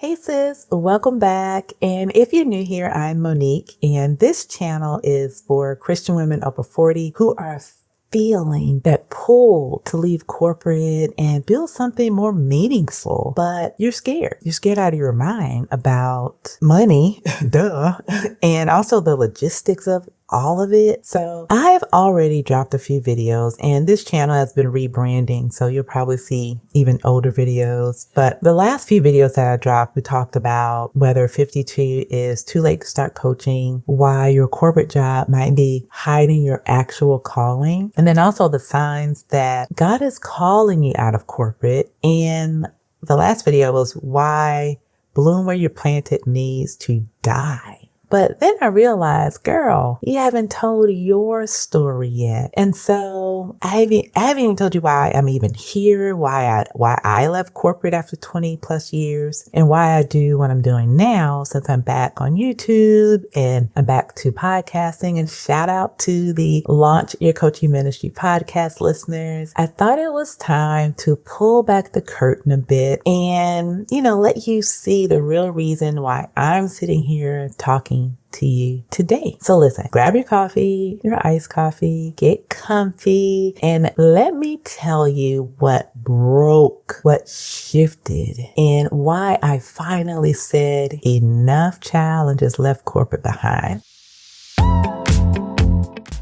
Hey sis, welcome back. And if you're new here, I'm Monique, and this channel is for Christian women over 40 who are feeling that pull to leave corporate and build something more meaningful, but you're scared. You're scared out of your mind about money, duh, and also the logistics of all of it. So I have already dropped a few videos, and this channel has been rebranding, so you'll probably see even older videos. But the last few videos that I dropped, we talked about whether 52 is too late to start coaching, why your corporate job might be hiding your actual calling, and then also the signs that God is calling you out of corporate. And the last video was why bloom where you're planted needs to die. But then I realized, girl, you haven't told your story yet. And so I haven't even told you why I'm even here, why I left corporate after 20 plus years, and why I do what I'm doing now since I'm back on YouTube and I'm back to podcasting. And shout out to the Launch Your Coaching Ministry podcast listeners. I thought it was time to pull back the curtain a bit and, let you see the real reason why I'm sitting here talking to you today. So listen, grab your coffee, your iced coffee, get comfy, and let me tell you what broke, what shifted, and why I finally said enough, child, and just left corporate behind.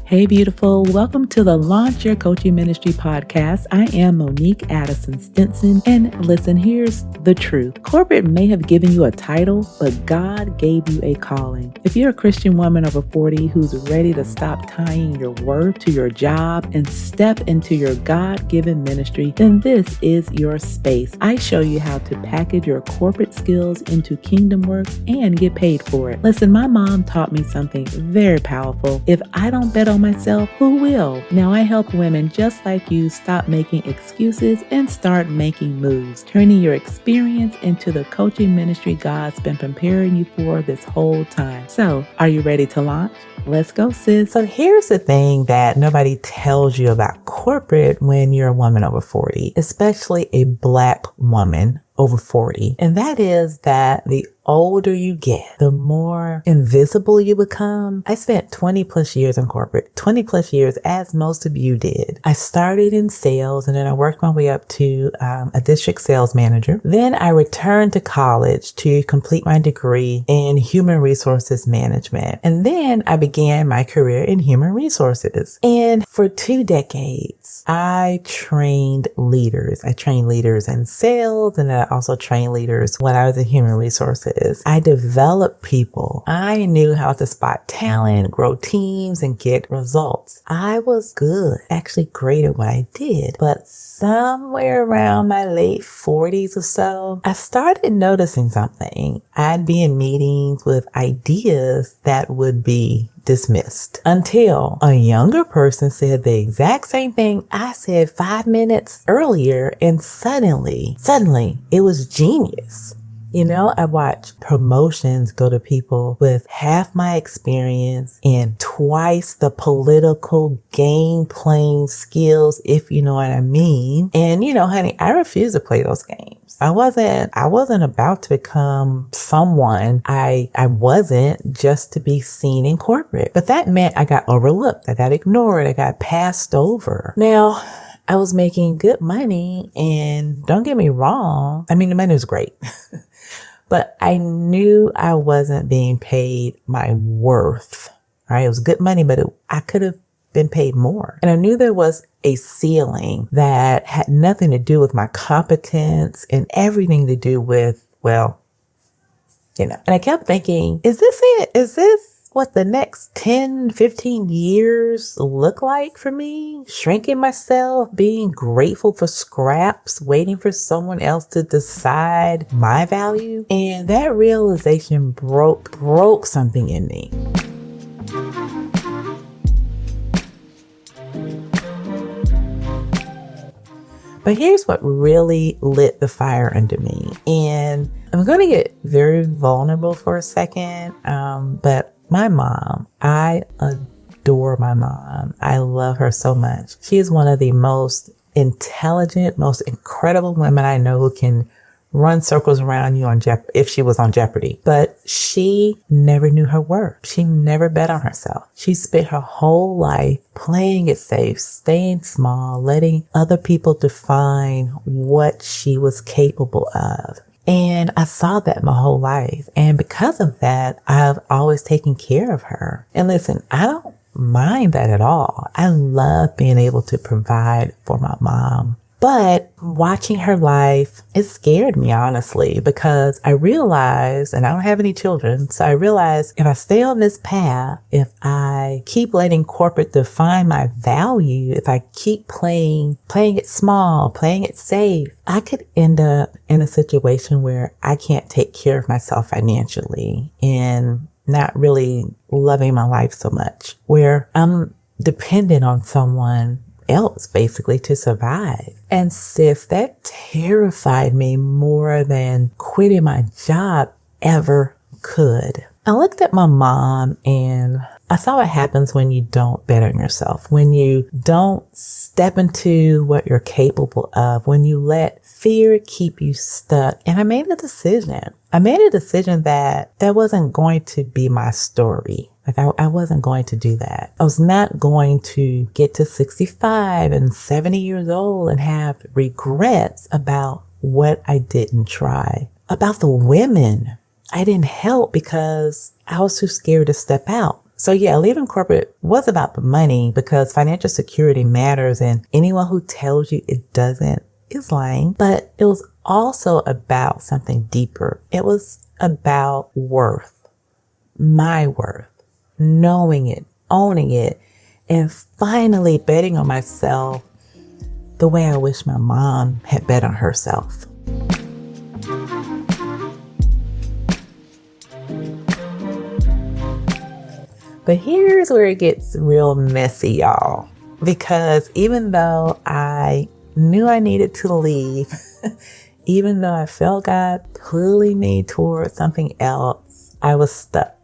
Hey, beautiful. Welcome to the Launch Your Coaching Ministry podcast. I am Monique Addison-Stinson. And listen, here's the truth. Corporate may have given you a title, but God gave you a calling. If you're a Christian woman over 40 who's ready to stop tying your worth to your job and step into your God-given ministry, then this is your space. I show you how to package your corporate skills into kingdom work and get paid for it. Listen, my mom taught me something very powerful. If I don't bet on myself, who will? Now I help women just like you stop making excuses and start making moves, turning your experience into the coaching ministry God's been preparing you for this whole time. So, are you ready to launch? Let's go, sis. So here's the thing that nobody tells you about corporate when you're a woman over 40, especially a Black woman over 40. And that is that the older you get, the more invisible you become. I spent 20 plus years in corporate, 20 plus years, as most of you did. I started in sales, and then I worked my way up to a district sales manager. Then I returned to college to complete my degree in human resources management. And then I began my career in human resources. And for 2 decades, I trained leaders. I trained leaders in sales, and I also trained leaders when I was in human resources. I developed people. I knew how to spot talent, grow teams, and get results. I was good, actually great at what I did. But somewhere around my late 40s or so, I started noticing something. I'd be in meetings with ideas that would be dismissed until a younger person said the exact same thing I said 5 minutes earlier, and suddenly it was genius. I watch promotions go to people with half my experience and twice the political game playing skills, if you know what I mean. And honey, I refuse to play those games. I wasn't about to become someone I wasn't just to be seen in corporate. But that meant I got overlooked, I got ignored, I got passed over. Now, I was making good money, and don't get me wrong, the money was great. But I knew I wasn't being paid my worth, right? It was good money, but I could have been paid more. And I knew there was a ceiling that had nothing to do with my competence and everything to do with, and I kept thinking, is this it? Is this what the next 10, 15 years look like for me? Shrinking myself, being grateful for scraps, waiting for someone else to decide my value. And that realization broke something in me. But here's what really lit the fire under me. And I'm going to get very vulnerable for a second. But my mom, I adore my mom. I love her so much. She is one of the most intelligent, most incredible women I know who can run circles around you if she was on Jeopardy. But she never knew her worth. She never bet on herself. She spent her whole life playing it safe, staying small, letting other people define what she was capable of. And I saw that my whole life. And because of that, I've always taken care of her. And listen, I don't mind that at all. I love being able to provide for my mom. But watching her life, it scared me, honestly, because I realized, and I don't have any children, so I realized if I stay on this path, if I keep letting corporate define my value, if I keep playing it small, playing it safe, I could end up in a situation where I can't take care of myself financially and not really loving my life so much, where I'm dependent on someone else basically to survive. And sis, that terrified me more than quitting my job ever could. I looked at my mom and I saw what happens when you don't bet on yourself, when you don't step into what you're capable of, when you let fear keep you stuck. And I made a decision. That wasn't going to be my story. I wasn't going to do that. I was not going to get to 65 and 70 years old and have regrets about what I didn't try, about the women I didn't help because I was too scared to step out. So yeah, leaving corporate was about the money because financial security matters, and anyone who tells you it doesn't is lying. But it was also about something deeper. It was about worth, my worth. Knowing it, owning it, and finally betting on myself the way I wish my mom had bet on herself. But here's where it gets real messy, y'all. Because even though I knew I needed to leave, even though I felt God pulling me towards something else, I was stuck.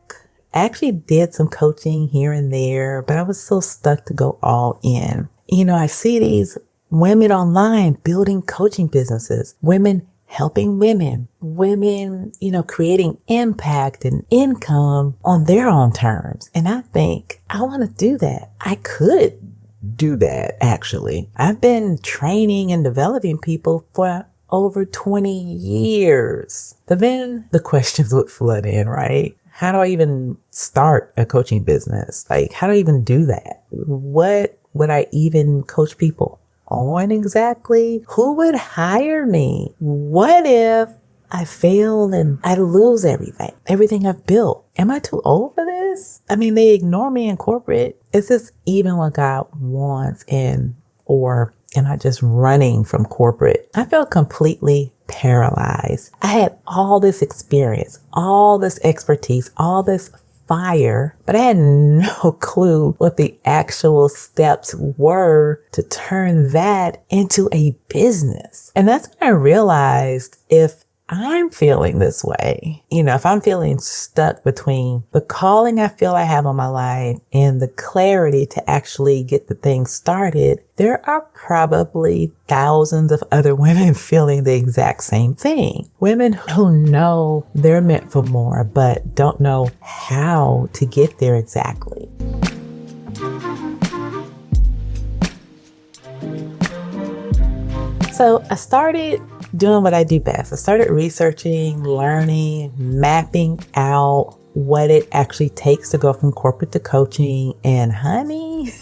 I actually did some coaching here and there, but I was so stuck to go all in. I see these women online building coaching businesses, women helping women, creating impact and income on their own terms. And I think I want to do that. I could do that, actually. I've been training and developing people for over 20 years. But then the questions would flood in, right? How do I even start a coaching business? How do I even do that? What would I even coach people on exactly? Who would hire me? What if I fail and I lose everything I've built? Am I too old for this? They ignore me in corporate. Is this even what God wants? Or am I just running from corporate? I felt completely paralyzed. I had all this experience, all this expertise, all this fire, but I had no clue what the actual steps were to turn that into a business. And that's when I realized if I'm feeling this way, if I'm feeling stuck between the calling I feel I have on my life and the clarity to actually get the thing started, there are probably thousands of other women feeling the exact same thing. Women who know they're meant for more, but don't know how to get there exactly. So I started doing what I do best. I started researching, learning, mapping out what it actually takes to go from corporate to coaching. And honey,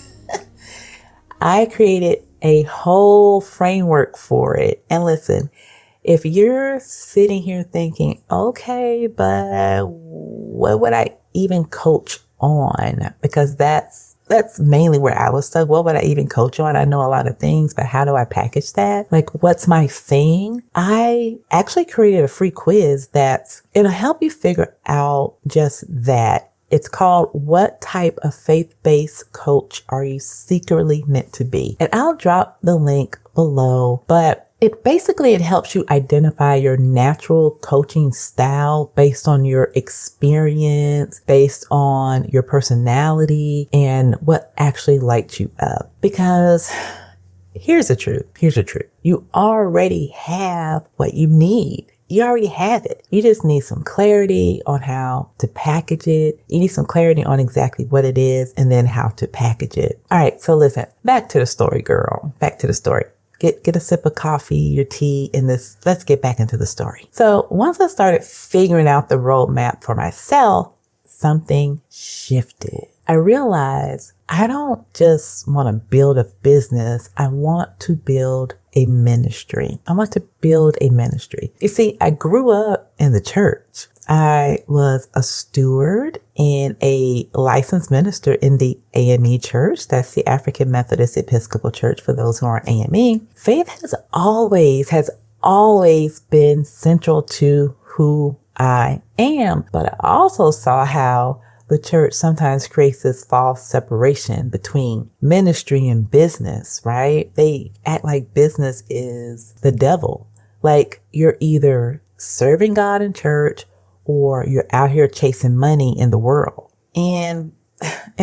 I created a whole framework for it. And listen, if you're sitting here thinking, okay, but what would I even coach on? Because that's mainly where I was stuck. What would I even coach on? I know a lot of things, but how do I package that? What's my thing? I actually created a free quiz it'll help you figure out just that. It's called What Type of Faith-Based Coach Are You Secretly Meant to Be? And I'll drop the link below, but it helps you identify your natural coaching style based on your experience, based on your personality, and what actually lights you up. Because here's the truth. You already have what you need. You already have it. You just need some clarity on how to package it. You need some clarity on exactly what it is and then how to package it. All right. So listen, back to the story, girl. Back to the story. Get a sip of coffee, your tea, and let's get back into the story. So once I started figuring out the roadmap for myself, something shifted. I realized I don't just want to build a business. I want to build a ministry. I want to build a ministry. You see, I grew up in the church. I was a steward and a licensed minister in the AME church. That's the African Methodist Episcopal Church for those who aren't AME. Faith has always been central to who I am. But I also saw how the church sometimes creates this false separation between ministry and business, right? They act like business is the devil. Like you're either serving God in church or you're out here chasing money in the world. And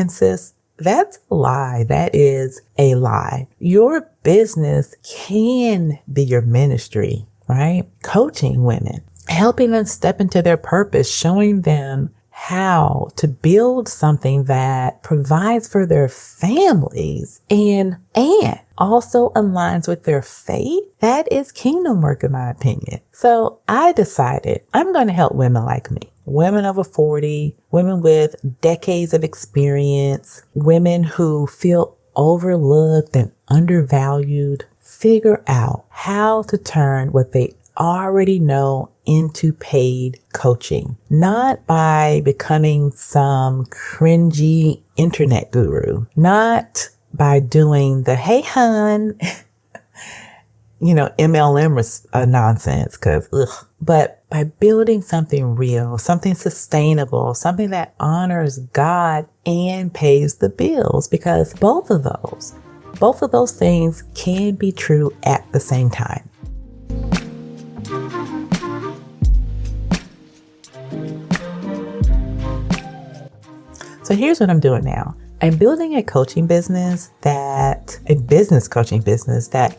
sis, that's a lie. That is a lie. Your business can be your ministry, right? Coaching women, helping them step into their purpose, showing them how to build something that provides for their families and also aligns with their faith. That is kingdom work, in my opinion. So I decided I'm going to help women like me, women over 40, women with decades of experience, women who feel overlooked and undervalued, figure out how to turn what they already know into paid coaching, not by becoming some cringy internet guru, not by doing the, hey, hun, MLM nonsense, but by building something real, something sustainable, something that honors God and pays the bills, because both of those things can be true at the same time. So here's what I'm doing now. I'm building a business coaching business that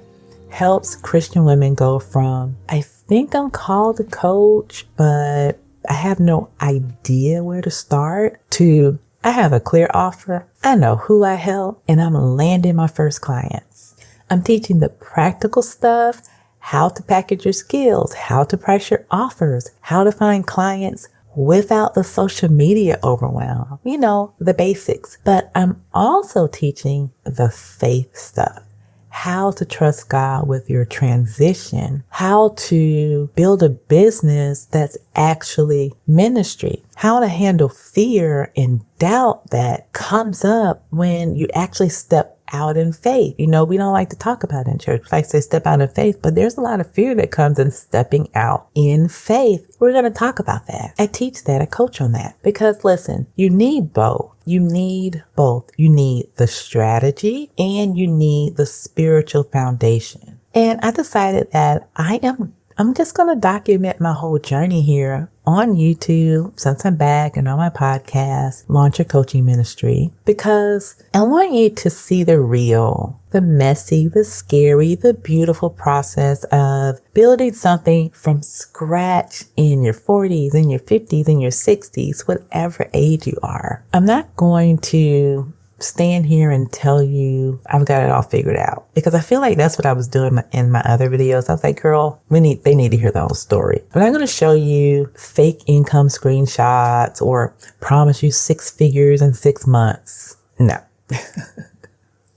helps Christian women go from, I think I'm called a coach, but I have no idea where to start, to I have a clear offer, I know who I help, and I'm landing my first clients. I'm teaching the practical stuff, how to package your skills, how to price your offers, how to find clients without the social media overwhelm, the basics. But I'm also teaching the faith stuff, how to trust God with your transition, how to build a business that's actually ministry, how to handle fear and doubt that comes up when you actually step out in faith. We don't like to talk about it in church. We like to say step out in faith, but there's a lot of fear that comes in stepping out in faith. We're going to talk about that. I teach that. I coach on that because listen, you need both. You need both. You need the strategy and you need the spiritual foundation. And I decided that I'm just going to document my whole journey here on YouTube since I'm back and on my podcast, Launch Your Coaching Ministry, because I want you to see the real, the messy, the scary, the beautiful process of building something from scratch in your 40s, in your 50s, in your 60s, whatever age you are. I'm not going to stand here and tell you I've got it all figured out, because I feel like that's what I was doing in my other videos. I was like, girl, they need to hear the whole story. I'm not going to show you fake income screenshots or promise you 6 figures in 6 months. No,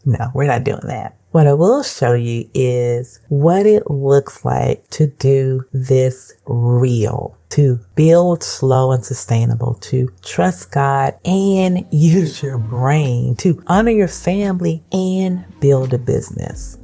no, we're not doing that. What I will show you is what it looks like to do this real, to build slow and sustainable, to trust God and use your brain, to honor your family and build a business.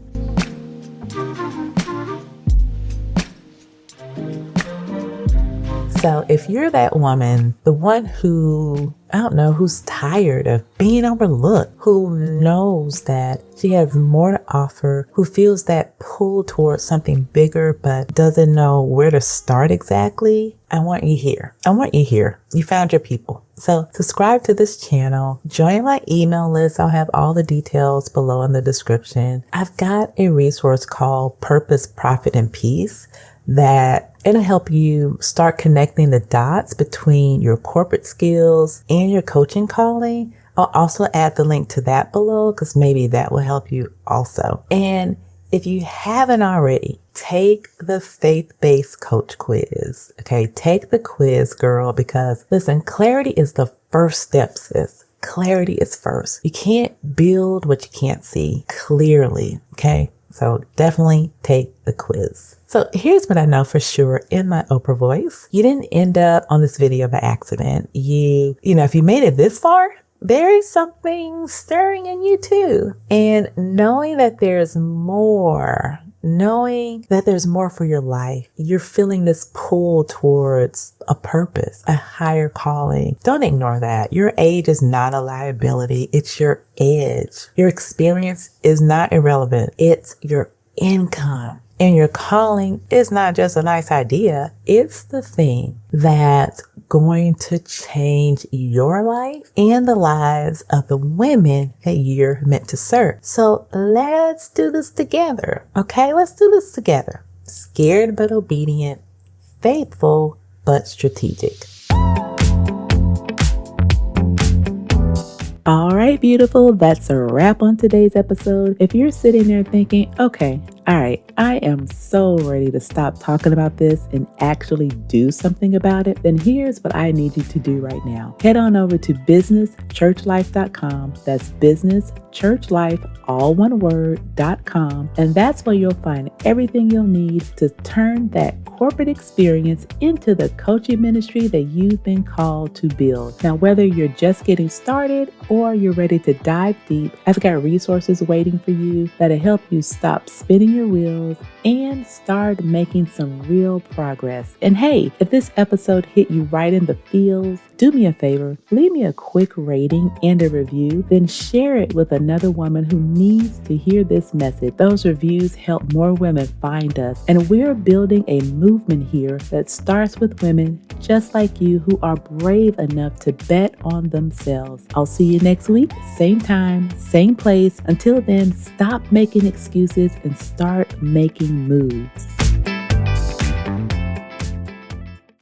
So if you're that woman, the one who, who's tired of being overlooked, who knows that she has more to offer, who feels that pull towards something bigger but doesn't know where to start exactly, I want you here. You found your people. So subscribe to this channel, join my email list. I'll have all the details below in the description. I've got a resource called Purpose, Profit, and Peace that It'll help you start connecting the dots between your corporate skills and your coaching calling. I'll also add the link to that below because maybe that will help you also. And if you haven't already, take the faith-based coach quiz. Okay, take the quiz, girl, because listen, clarity is the first step, sis. Clarity is first. You can't build what you can't see clearly. Okay, so definitely take the quiz. So here's what I know for sure in my Oprah voice. You didn't end up on this video by accident. You know, if you made it this far, there is something stirring in you too. And knowing that there's more for your life, you're feeling this pull towards a purpose, a higher calling. Don't ignore that. Your age is not a liability. It's your edge. Your experience is not irrelevant. It's your income. And your calling is not just a nice idea. It's the thing that's going to change your life and the lives of the women that you're meant to serve. So let's do this together. Okay, let's do this together. Scared but obedient, faithful but strategic. All right, beautiful. That's a wrap on today's episode. If you're sitting there thinking, okay, all right, I am so ready to stop talking about this and actually do something about it, then here's what I need you to do right now. Head on over to businesschurchlife.com. That's businesschurchlife, all one word.com. And that's where you'll find everything you'll need to turn that corporate experience into the coaching ministry that you've been called to build. Now, whether you're just getting started or you're ready to dive deep, I've got resources waiting for you that'll help you stop spinning your wheels and start making some real progress. And hey, if this episode hit you right in the feels, do me a favor, leave me a quick rating and a review, then share it with another woman who needs to hear this message. Those reviews help more women find us, and we're building a movement here that starts with women just like you who are brave enough to bet on themselves. I'll see you next week, same time, same place. Until then, stop making excuses and start making moves.